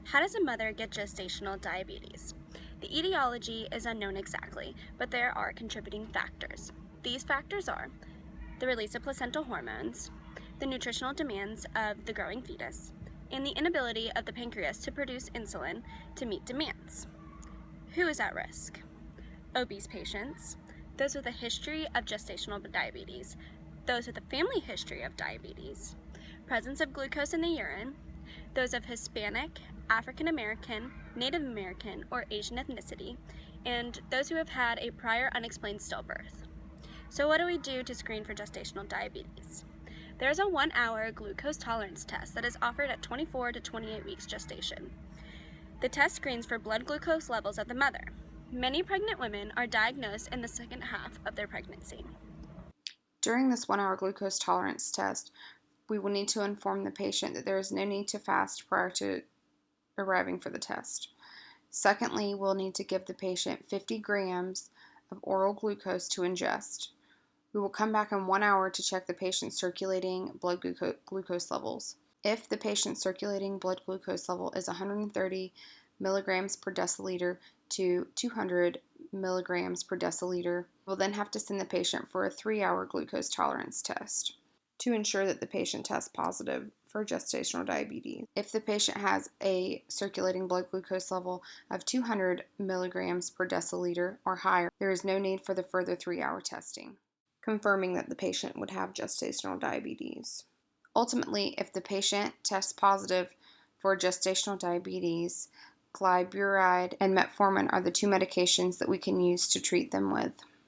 How does a mother get gestational diabetes? The etiology is unknown exactly, but there are contributing factors. These factors are the release of placental hormones, the nutritional demands of the growing fetus, and the inability of the pancreas to produce insulin to meet demands. Who is at risk? Obese patients, those with a history of gestational diabetes, those with a family history of diabetes, presence of glucose in the urine, those of Hispanic, African American, Native American, or Asian ethnicity, and those who have had a prior unexplained stillbirth. So what do we do to screen for gestational diabetes? There is a 1-hour glucose tolerance test that is offered at 24 to 28 weeks gestation. The test screens for blood glucose levels of the mother. Many pregnant women are diagnosed in the second half of their pregnancy. During this 1-hour glucose tolerance test, we will need to inform the patient that there is no need to fast prior to arriving for the test. Secondly, we'll need to give the patient 50 grams of oral glucose to ingest. We will come back in 1 hour to check the patient's circulating blood glucose levels. If the patient's circulating blood glucose level is 130 milligrams per deciliter to 200 milligrams per deciliter, we'll then have to send the patient for a 3-hour glucose tolerance test to ensure that the patient tests positive for gestational diabetes. If the patient has a circulating blood glucose level of 200 milligrams per deciliter or higher, there is no need for the further 3-hour testing, confirming that the patient would have gestational diabetes. Ultimately, if the patient tests positive for gestational diabetes, glyburide and metformin are the two medications that we can use to treat them with.